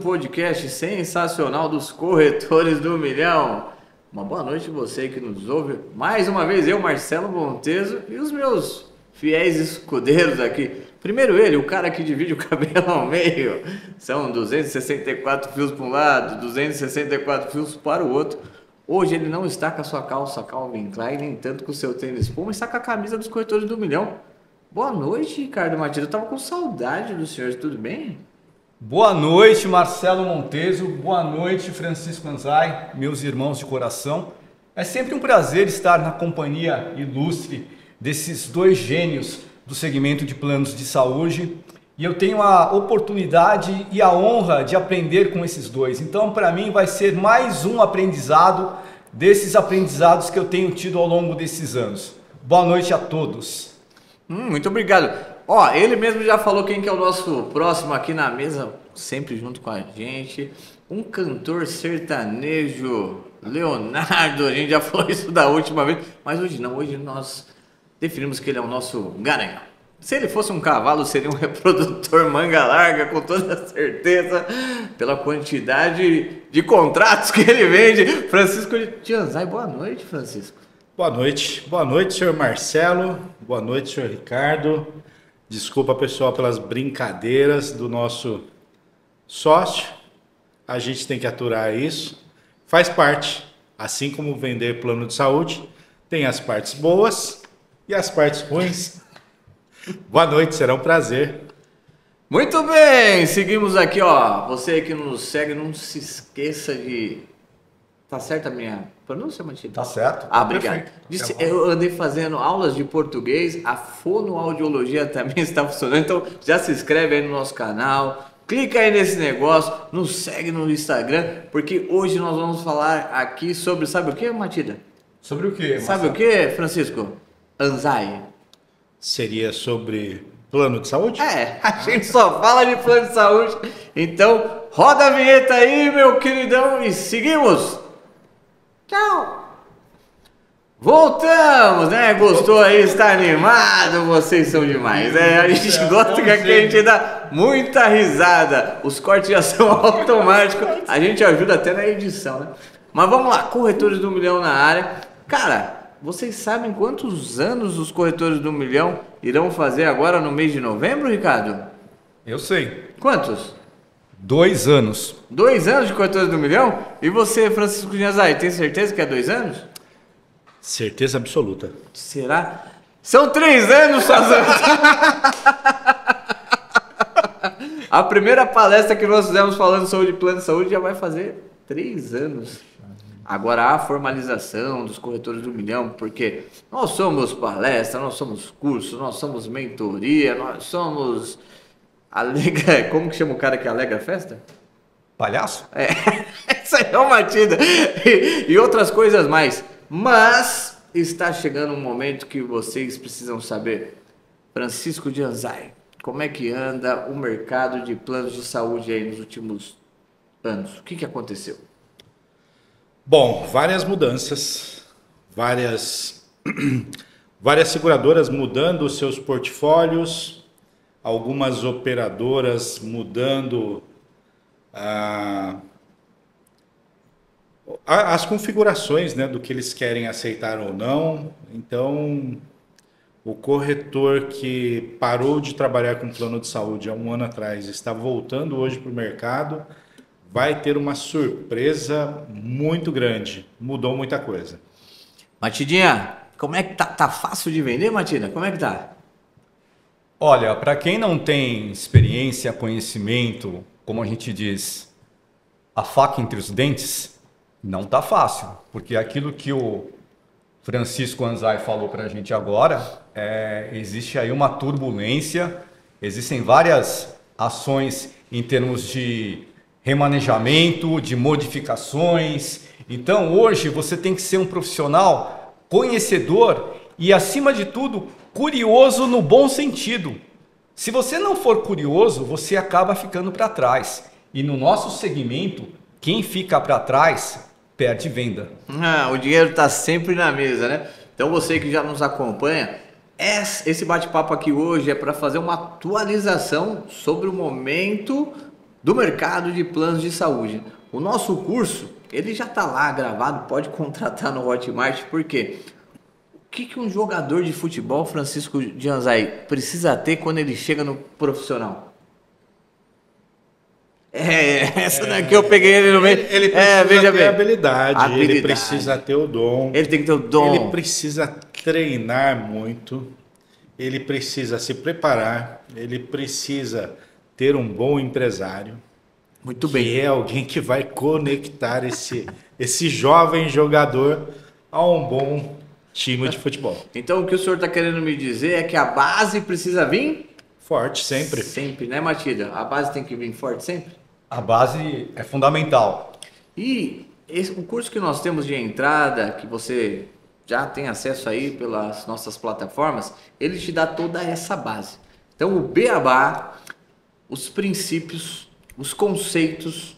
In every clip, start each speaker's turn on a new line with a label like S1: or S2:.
S1: Podcast sensacional dos Corretores do Milhão. Uma boa noite você que nos ouve. Mais uma vez eu, Marcelo Monteso, e os meus fiéis escudeiros aqui. Primeiro ele, o cara que divide o cabelo ao meio. São 264 fios para um lado, 264 fios para o outro. Hoje ele não está com a sua calça Calvin Klein, nem tanto com o seu tênis Puma, está com a camisa dos Corretores do Milhão. Boa noite, Ricardo Matias. Eu estava com saudade dos senhores, tudo bem?
S2: Boa noite, Marcelo Monteso. Boa noite, Francisco Anzai, meus irmãos de coração. É sempre um prazer estar na companhia ilustre desses dois gênios do segmento de planos de saúde. E eu tenho a oportunidade e a honra de aprender com esses dois. Então, para mim, vai ser mais um aprendizado desses aprendizados que eu tenho tido ao longo desses anos. Boa noite a todos.
S1: Muito obrigado. Ó, ele mesmo já falou quem que é o nosso próximo aqui na mesa, sempre junto com a gente. Um cantor sertanejo, Leonardo. A gente já falou isso da última vez, mas hoje não. Hoje nós definimos que ele é o nosso garanhão. Se ele fosse um cavalo, seria um reprodutor manga larga, com toda certeza, pela quantidade de contratos que ele vende. Francisco de Anzai, boa noite, Francisco.
S3: Boa noite, senhor Marcelo. Boa noite, senhor Ricardo. Desculpa, pessoal, pelas brincadeiras do nosso sócio. A gente tem que aturar isso. Faz parte. Assim como vender plano de saúde, tem as partes boas e as partes ruins. Boa noite, será um prazer.
S1: Muito bem, seguimos aqui, ó. Você que nos segue, não se esqueça de... Tá certa a minha pronúncia, Matias?
S2: Tá certo.
S1: Ah, obrigado. Eu andei fazendo aulas de português, a fonoaudiologia também está funcionando, então já se inscreve aí no nosso canal, clica aí nesse negócio, nos segue no Instagram, porque hoje nós vamos falar aqui sobre, sabe o que, Matilda?
S2: Sobre o que?
S1: Sabe o que, Francisco? Anzai.
S3: Seria sobre plano de saúde?
S1: É, a gente só fala de plano de saúde, então roda a vinheta aí, meu queridão, e seguimos! Tchau! Voltamos, né? Gostou aí? Está animado? Vocês são demais. A gente gosta que aqui a gente dá muita risada. Os cortes já são automáticos. A gente ajuda até na edição, né? Mas vamos lá, Corretores do Milhão na área. Cara, vocês sabem quantos anos os Corretores do Milhão irão fazer agora no mês de novembro, Ricardo?
S2: Eu sei.
S1: Quantos?
S2: 2 anos.
S1: 2 anos de Corretores do Milhão? E você, Francisco de Anzai, tem certeza que é 2 anos?
S3: Certeza absoluta.
S1: Será? São 3 anos, Sazão! A primeira palestra que nós fizemos falando sobre plano de saúde já vai fazer 3 anos. Agora a formalização dos Corretores do Milhão, porque nós somos palestra, nós somos curso, nós somos mentoria, nós somos... Como que chama o cara que alegra a festa?
S2: Palhaço?
S1: É, isso aí é uma batida. E outras coisas mais. Mas está chegando um momento que vocês precisam saber. Francisco de Anzai, como é que anda o mercado de planos de saúde aí nos últimos anos? O que aconteceu?
S3: Bom, várias mudanças, várias seguradoras mudando os seus portfólios, algumas operadoras mudando as configurações, né, do que eles querem aceitar ou não. Então, o corretor que parou de trabalhar com plano de saúde há 1 ano atrás está voltando hoje para o mercado, vai ter uma surpresa muito grande. Mudou muita coisa.
S1: Matidinha, como é que tá? Tá fácil de vender, Matida? Como é que tá?
S2: Olha, para quem não tem experiência, conhecimento, como a gente diz, a faca entre os dentes, não tá fácil. Porque aquilo que o Francisco Anzai falou para a gente agora, existe aí uma turbulência, existem várias ações em termos de remanejamento, de modificações. Então, hoje, você tem que ser um profissional conhecedor e, acima de tudo, curioso no bom sentido. Se você não for curioso, você acaba ficando para trás. E no nosso segmento, quem fica para trás perde venda.
S1: O dinheiro está sempre na mesa, né? Então você que já nos acompanha, esse bate-papo aqui hoje é para fazer uma atualização sobre o momento do mercado de planos de saúde. O nosso curso, ele já está lá gravado, pode contratar no Hotmart, por quê? O que um jogador de futebol, Francisco Gianzai, precisa ter quando ele chega no profissional? Essa daqui eu peguei ele no meio.
S3: Ele precisa
S1: veja
S3: ter
S1: bem.
S3: habilidade, ele precisa ter o dom.
S1: Ele tem que ter o dom.
S3: Ele precisa treinar muito, ele precisa se preparar, ele precisa ter um bom empresário.
S1: Muito bem.
S3: Que é alguém que vai conectar esse jovem jogador a um bom time de futebol.
S1: Então o que o senhor está querendo me dizer é que a base precisa vir?
S3: Forte, sempre.
S1: Sempre, né, Matilda? A base tem que vir forte sempre?
S2: A base é fundamental.
S1: E o curso que nós temos de entrada, que você já tem acesso aí pelas nossas plataformas, ele te dá toda essa base. Então o beabá, os princípios, os conceitos,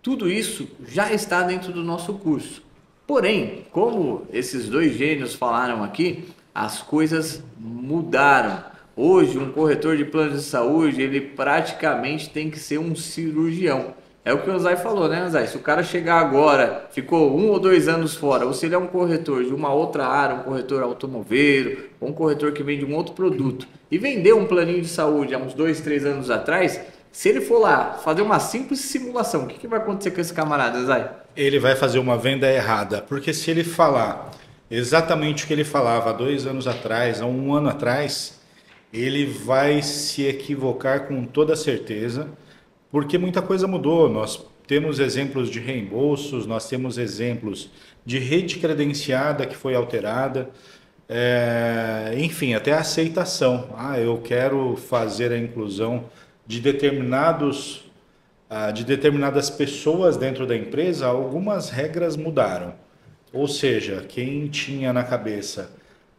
S1: tudo isso já está dentro do nosso curso. Porém, como esses dois gênios falaram aqui, as coisas mudaram. Hoje, um corretor de planos de saúde, ele praticamente tem que ser um cirurgião. É o que o Zay falou, né, Zay? Se o cara chegar agora, ficou 1 ou 2 anos fora, ou se ele é um corretor de uma outra área, um corretor automoveiro, ou um corretor que vende um outro produto, e vendeu um planinho de saúde há uns 2, 3 anos atrás, se ele for lá fazer uma simples simulação, o que vai acontecer com esse camarada, Zay?
S3: Ele vai fazer uma venda errada, porque se ele falar exatamente o que ele falava há 2 anos atrás, há 1 ano atrás, ele vai se equivocar com toda certeza, porque muita coisa mudou. Nós temos exemplos de reembolsos, nós temos exemplos de rede credenciada que foi alterada, enfim, até a aceitação. Eu quero fazer a inclusão de determinadas pessoas dentro da empresa, algumas regras mudaram. Ou seja, quem tinha na cabeça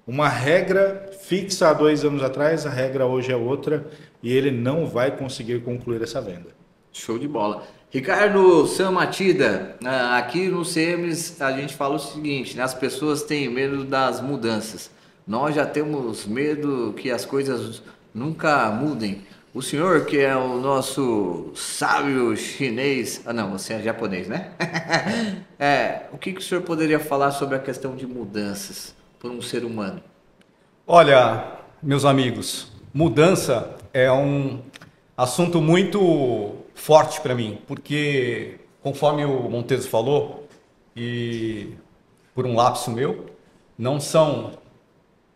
S3: uma regra fixa há 2 anos atrás, a regra hoje é outra e ele não vai conseguir concluir essa venda.
S1: Show de bola. Ricardo Samatida, aqui no CMs a gente fala o seguinte, né? As pessoas têm medo das mudanças. Nós já temos medo que as coisas nunca mudem. O senhor, que é o nosso sábio chinês... não, você é japonês, né? O que o senhor poderia falar sobre a questão de mudanças por um ser humano?
S2: Olha, meus amigos, mudança é um assunto muito forte para mim, porque, conforme o Monteso falou, e por um lapso meu, não são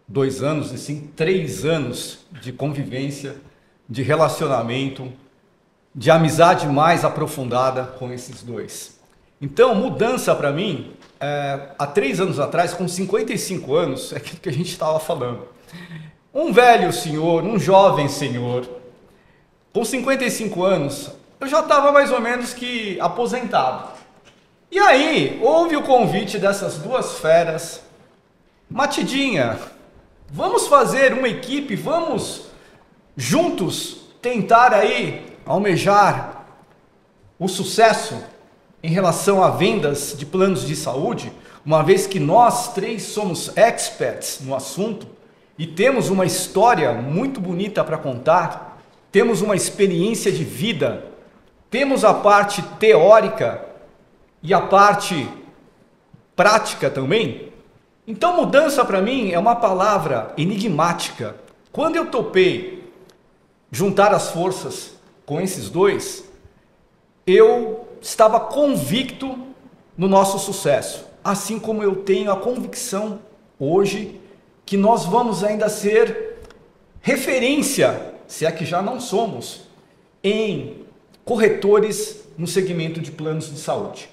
S2: 2 anos, e sim 3 anos de convivência, de relacionamento, de amizade mais aprofundada com esses dois. Então, mudança para mim, há 3 anos atrás, com 55 anos, é aquilo que a gente estava falando. Um velho senhor, um jovem senhor, com 55 anos, eu já estava mais ou menos que aposentado. E aí, houve o convite dessas duas feras. Matidinha, vamos fazer uma equipe, vamos juntos tentar aí almejar o sucesso em relação a vendas de planos de saúde, uma vez que nós 3 somos experts no assunto e temos uma história muito bonita para contar, temos uma experiência de vida, temos a parte teórica e a parte prática também. Então, mudança para mim é uma palavra enigmática. Quando eu topei juntar as forças com esses dois, eu estava convicto no nosso sucesso, assim como eu tenho a convicção hoje que nós vamos ainda ser referência, se é que já não somos, em corretores no segmento de planos de saúde.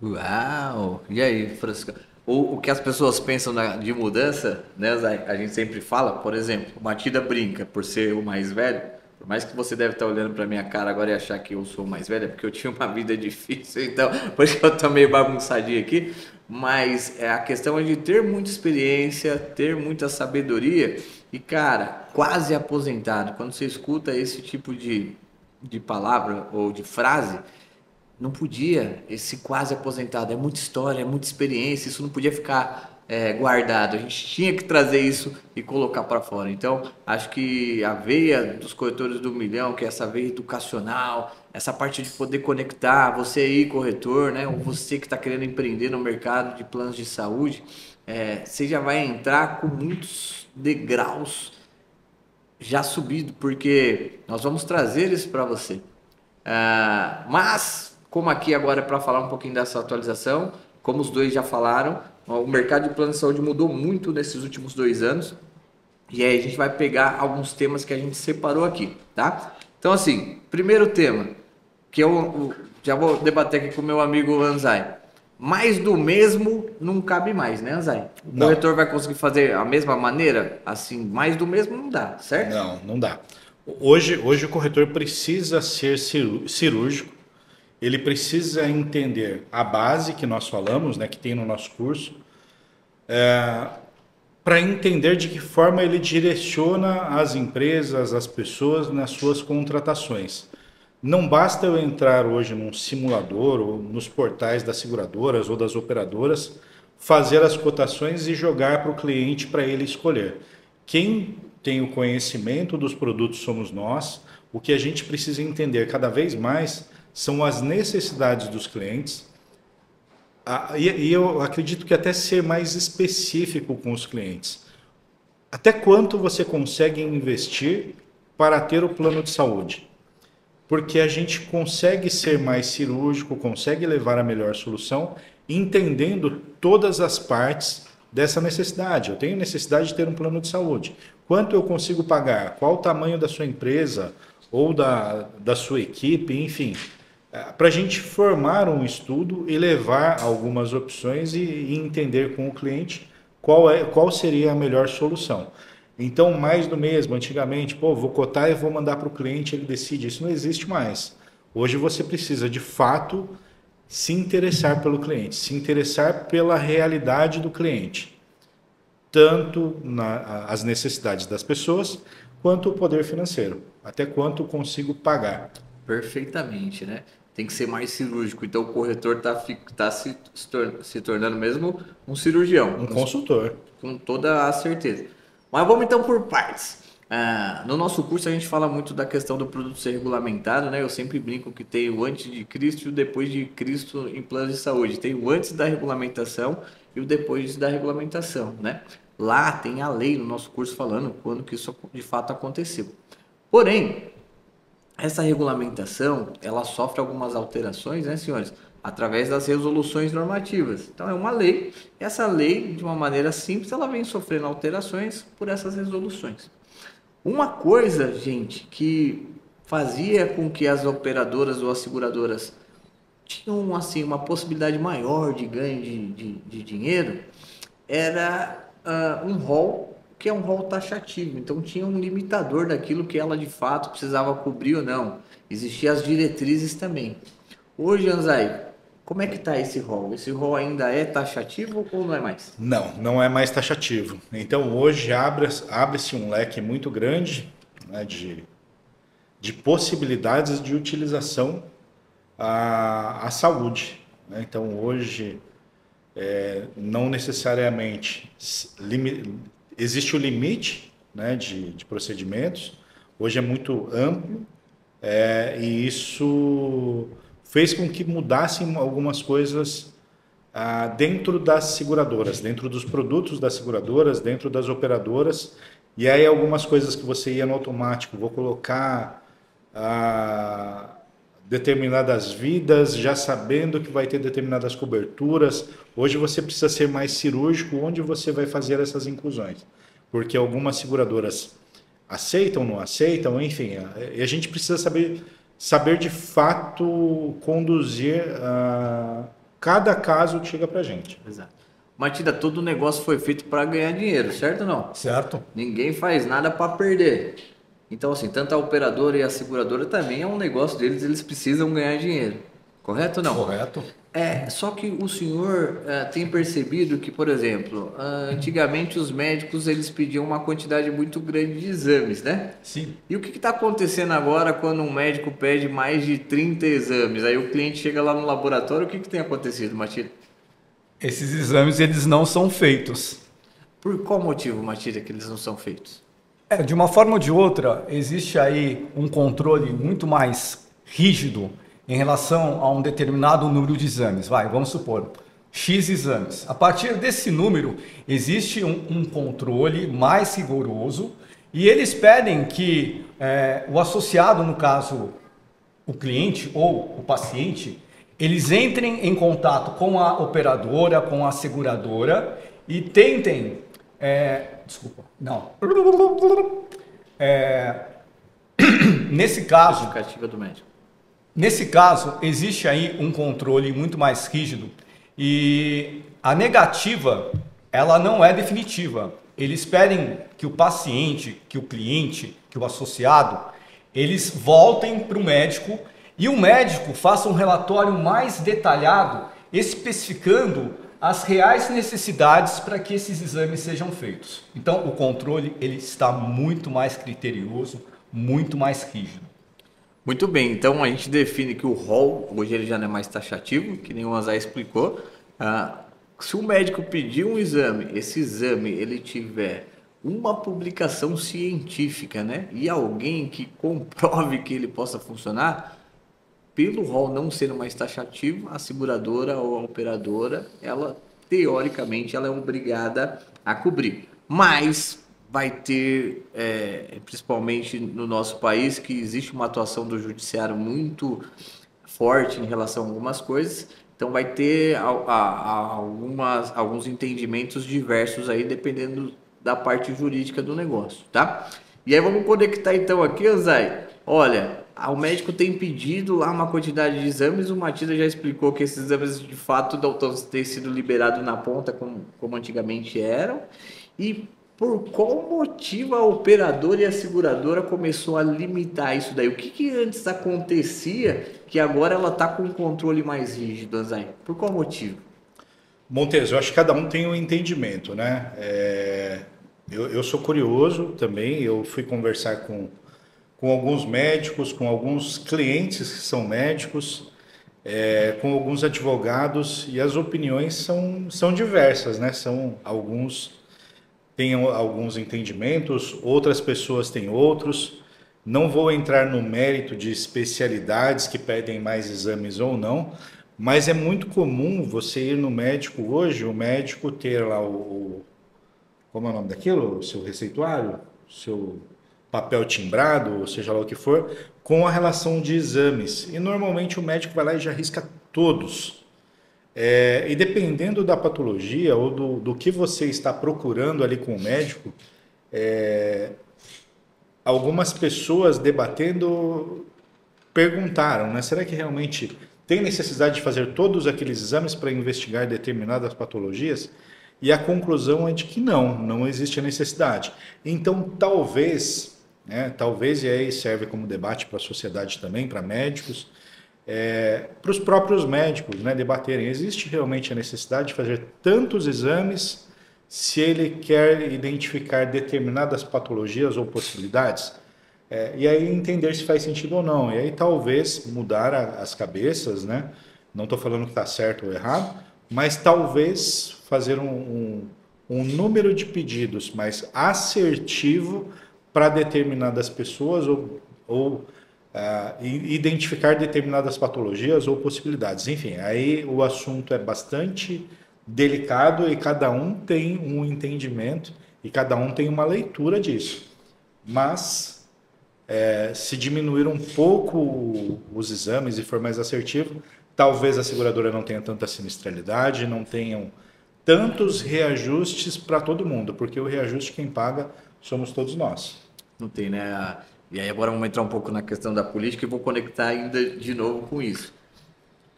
S1: Uau! E aí, Francisco? O que as pessoas pensam de mudança, né, Zay? A gente sempre fala, por exemplo, o Matida brinca por ser o mais velho. Por mais que você deve estar olhando para minha cara agora e achar que eu sou mais velho, é porque eu tinha uma vida difícil, então por isso que eu tô meio bagunçadinho aqui. Mas a questão é de ter muita experiência, ter muita sabedoria E, cara, quase aposentado. Quando você escuta esse tipo de palavra ou de frase, não podia, esse quase aposentado, é muita história, é muita experiência, isso não podia ficar guardado. A gente tinha que trazer isso e colocar para fora. Então, acho que a veia dos corretores do milhão, que é essa veia educacional, essa parte de poder conectar, você aí, corretor, né, ou você que está querendo empreender no mercado de planos de saúde, você já vai entrar com muitos degraus já subido, porque nós vamos trazer isso para você. Mas, como aqui agora é para falar um pouquinho dessa atualização, como os dois já falaram, o mercado de plano de saúde mudou muito nesses últimos 2 anos. E aí a gente vai pegar alguns temas que a gente separou aqui, tá? Então, assim, primeiro tema, que eu já vou debater aqui com o meu amigo Anzai. Mais do mesmo não cabe mais, né, Anzai? O
S3: Não.
S1: corretor vai conseguir fazer a mesma maneira? Assim, mais do mesmo não dá, certo?
S3: Não dá. Hoje o corretor precisa ser cirúrgico, ele precisa entender a base que nós falamos, né, que tem no nosso curso, para entender de que forma ele direciona as empresas, as pessoas nas suas contratações. Não basta eu entrar hoje num simulador ou nos portais das seguradoras ou das operadoras, fazer as cotações e jogar para o cliente para ele escolher. Quem tem o conhecimento dos produtos somos nós. O que a gente precisa entender cada vez mais são as necessidades dos clientes. E eu acredito que até ser mais específico com os clientes. Até quanto você consegue investir para ter o plano de saúde? Porque a gente consegue ser mais cirúrgico, consegue levar a melhor solução, entendendo todas as partes dessa necessidade. Eu tenho necessidade de ter um plano de saúde. Quanto eu consigo pagar? Qual o tamanho da sua empresa ou da sua equipe? Enfim, para a gente formar um estudo e levar algumas opções e entender com o cliente qual seria a melhor solução. Então, mais do mesmo, antigamente, vou cotar e vou mandar para o cliente, ele decide. Isso não existe mais. Hoje você precisa, de fato, se interessar pelo cliente, se interessar pela realidade do cliente. Tanto as necessidades das pessoas, quanto o poder financeiro. Até quanto consigo pagar.
S1: Perfeitamente, né? Tem que ser mais cirúrgico. Então, o corretor está se tornando mesmo um cirurgião.
S3: Um consultor.
S1: Com toda a certeza. Mas vamos então por partes. No nosso curso a gente fala muito da questão do produto ser regulamentado, né? Eu sempre brinco que tem o antes de Cristo e o depois de Cristo em planos de saúde. Tem o antes da regulamentação e o depois da regulamentação, né? Lá tem a lei no nosso curso falando quando que isso de fato aconteceu. Porém, essa regulamentação, ela sofre algumas alterações, né, senhores? Através das resoluções normativas. Então, é uma lei. Essa lei, de uma maneira simples, ela vem sofrendo alterações por essas resoluções. Uma coisa, gente, que fazia com que as operadoras ou as seguradoras tinham, assim, uma possibilidade maior de ganho de dinheiro, era um rol, que é um rol taxativo. Então, tinha um limitador daquilo que ela, de fato, precisava cobrir ou não. Existiam as diretrizes também. Hoje, Anzai, como é que está esse rol? Esse rol ainda é taxativo ou não é mais?
S3: Não é mais taxativo. Então, hoje abre-se um leque muito grande, né, de possibilidades de utilização à saúde, né? Então, hoje, não necessariamente existe o limite, né, de procedimentos. Hoje é muito amplo e isso fez com que mudassem algumas coisas dentro das seguradoras, dentro dos produtos das seguradoras, dentro das operadoras. E aí algumas coisas que você ia no automático, vou colocar determinadas vidas, já sabendo que vai ter determinadas coberturas. Hoje você precisa ser mais cirúrgico onde você vai fazer essas inclusões. Porque algumas seguradoras aceitam, não aceitam, enfim. E a gente precisa saber de fato conduzir cada caso que chega para a gente.
S1: Exato. Matida, todo o negócio foi feito para ganhar dinheiro, certo ou não?
S2: Certo.
S1: Ninguém faz nada para perder. Então, assim, tanto a operadora e a seguradora também é um negócio deles, eles precisam ganhar dinheiro. Correto ou não?
S2: Correto.
S1: Só que o senhor tem percebido que, por exemplo, antigamente os médicos eles pediam uma quantidade muito grande de exames, né?
S2: Sim.
S1: E o que está acontecendo agora quando um médico pede mais de 30 exames? Aí o cliente chega lá no laboratório, o que tem acontecido, Matilde?
S2: Esses exames eles não são feitos.
S1: Por qual motivo, Matilde, que eles não são feitos?
S2: De uma forma ou de outra, existe aí um controle muito mais rígido em relação a um determinado número de exames. Vamos supor, X exames. A partir desse número, existe um controle mais rigoroso e eles pedem que o associado, no caso, o cliente ou o paciente, eles entrem em contato com a operadora, com a seguradora e tentem... desculpa, não. Nesse caso...
S1: Justificativa do médico.
S2: Nesse caso, existe aí um controle muito mais rígido e a negativa, ela não é definitiva. Eles pedem que o paciente, que o cliente, que o associado, eles voltem para o médico e o médico faça um relatório mais detalhado, especificando as reais necessidades para que esses exames sejam feitos. Então, o controle ele está muito mais criterioso, muito mais rígido.
S1: Muito bem, então a gente define que o rol, hoje ele já não é mais taxativo, que nem o Anzai explicou. Se o médico pedir um exame, esse exame ele tiver uma publicação científica, né? E alguém que comprove que ele possa funcionar, pelo rol não ser mais taxativo, a seguradora ou a operadora, ela, teoricamente, ela é obrigada a cobrir. Mas... vai ter, principalmente no nosso país, que existe uma atuação do judiciário muito forte em relação a algumas coisas, então vai ter alguns entendimentos diversos aí, dependendo da parte jurídica do negócio, tá? E aí vamos conectar então aqui, Anzai. Olha, o médico tem pedido lá uma quantidade de exames, o Matilda já explicou que esses exames de fato não têm sido liberados na ponta como antigamente eram, e por qual motivo a operadora e a seguradora começou a limitar isso daí? O que antes acontecia que agora ela está com um controle mais rígido, Anzai? Por qual motivo?
S3: Montes, eu acho que cada um tem um entendimento, né? Eu sou curioso também, eu fui conversar com alguns médicos, com alguns clientes que são médicos, com alguns advogados, e as opiniões são diversas, né? Tem alguns entendimentos, outras pessoas têm outros. Não vou entrar no mérito de especialidades que pedem mais exames ou não, mas é muito comum você ir no médico hoje, o médico ter lá como é o nome daquilo? O seu receituário, o seu papel timbrado, ou seja lá o que for, com a relação de exames. E normalmente o médico vai lá e já risca todos. E dependendo da patologia ou do que você está procurando ali com o médico, algumas pessoas debatendo perguntaram, né? Será que realmente tem necessidade de fazer todos aqueles exames para investigar determinadas patologias? E a conclusão é de que não existe a necessidade. Então, talvez, e aí serve como debate para a sociedade também, para médicos, para os próprios médicos, né, debaterem, existe realmente a necessidade de fazer tantos exames se ele quer identificar determinadas patologias ou possibilidades? E aí entender se faz sentido ou não. E aí talvez mudar as cabeças, né? Não estou falando que está certo ou errado, mas talvez fazer um número de pedidos mais assertivo para determinadas pessoas ou identificar determinadas patologias ou possibilidades. Enfim, aí o assunto é bastante delicado e cada um tem um entendimento e cada um tem uma leitura disso. Mas se diminuir um pouco os exames e for mais assertivo, talvez a seguradora não tenha tanta sinistralidade, não tenham tantos reajustes para todo mundo, porque o reajuste quem paga somos todos nós.
S1: Não tem, né? E aí agora vamos entrar um pouco na questão da política e vou conectar ainda de novo com isso.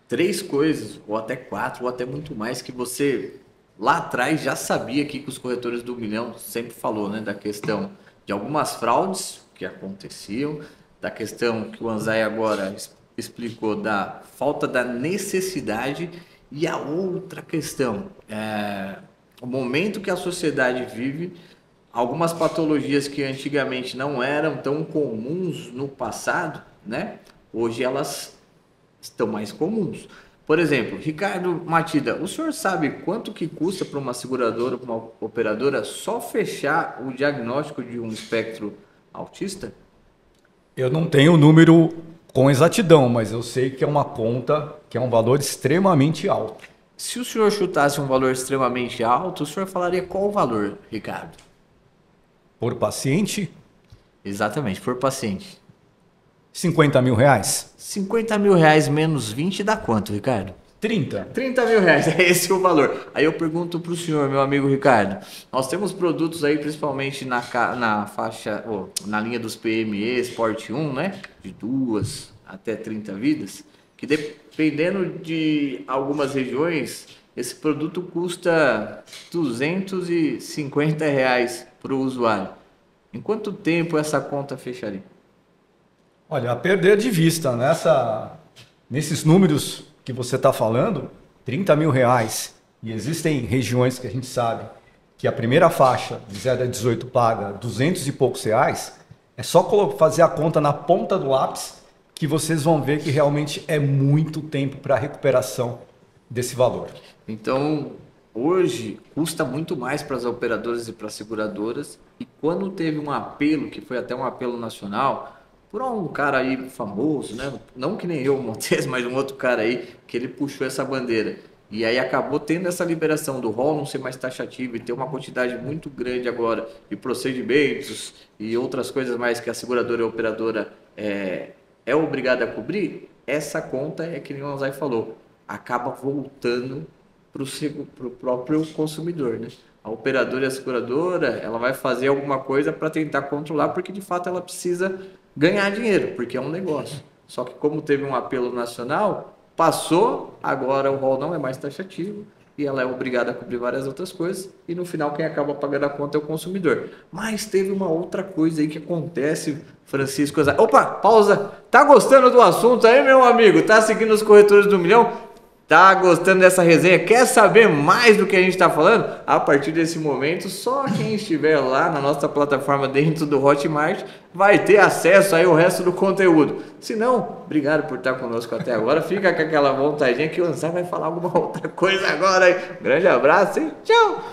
S1: 3 coisas, ou até 4, ou até muito mais, que você lá atrás já sabia que os corretores do milhão sempre falou, né? Da questão de algumas fraudes que aconteciam, da questão que o Anzai agora explicou da falta da necessidade e a outra questão, o momento que a sociedade vive, algumas patologias que antigamente não eram tão comuns no passado, né? Hoje elas estão mais comuns. Por exemplo, Ricardo Matida, o senhor sabe quanto que custa para uma seguradora, para uma operadora, só fechar o diagnóstico de um espectro autista?
S2: Eu não tenho o número com exatidão, mas eu sei que é uma conta que é um valor extremamente alto.
S1: Se o senhor chutasse um valor extremamente alto, o senhor falaria qual o valor, Ricardo?
S2: Por paciente,
S1: Exatamente, por paciente.
S2: 50 mil reais?
S1: 50 mil reais menos 20 dá quanto, Ricardo?
S2: 30.
S1: 30 mil reais, é esse o valor. Aí eu pergunto para o senhor, meu amigo Ricardo, nós temos produtos aí, principalmente na faixa, na linha dos PME, Sport 1, né? De 2 até 30 vidas, que dependendo de algumas regiões, esse produto custa 250 reais para o usuário. Em quanto tempo essa conta fecharia?
S2: Olha, a perder de vista nesses números que você está falando, 30 mil reais, e existem regiões que a gente sabe que a primeira faixa de 0 a 18 paga 200 e poucos reais, é só fazer a conta na ponta do lápis que vocês vão ver que realmente é muito tempo para a recuperação desse valor.
S1: Então, hoje custa muito mais para as operadoras e para as seguradoras, e quando teve um apelo, que foi até um apelo nacional, por um cara aí famoso, né? Não que nem eu, Montes, mas um outro cara aí, que ele puxou essa bandeira. E aí acabou tendo essa liberação do rol não ser mais taxativo e ter uma quantidade muito grande agora de procedimentos e outras coisas mais que a seguradora e a operadora é obrigada a cobrir. Essa conta é que nem o Anzai falou, acaba voltando para o próprio consumidor, né? A operadora e a seguradora, ela vai fazer alguma coisa para tentar controlar, porque de fato ela precisa ganhar dinheiro, porque é um negócio. Só que como teve um apelo nacional, passou, agora o rol não é mais taxativo e ela é obrigada a cobrir várias outras coisas e no final quem acaba pagando a conta é o consumidor. Mas teve uma outra coisa aí que acontece, Francisco. Opa, pausa. Tá gostando do assunto aí, meu amigo? Tá seguindo os corretores do milhão? Tá gostando dessa resenha? Quer saber mais do que a gente está falando? A partir desse momento, só quem estiver lá na nossa plataforma dentro do Hotmart vai ter acesso aí ao resto do conteúdo. Se não, obrigado por estar conosco até agora. Fica com aquela vontadinha que o Anzai vai falar alguma outra coisa agora aí. Grande abraço e tchau!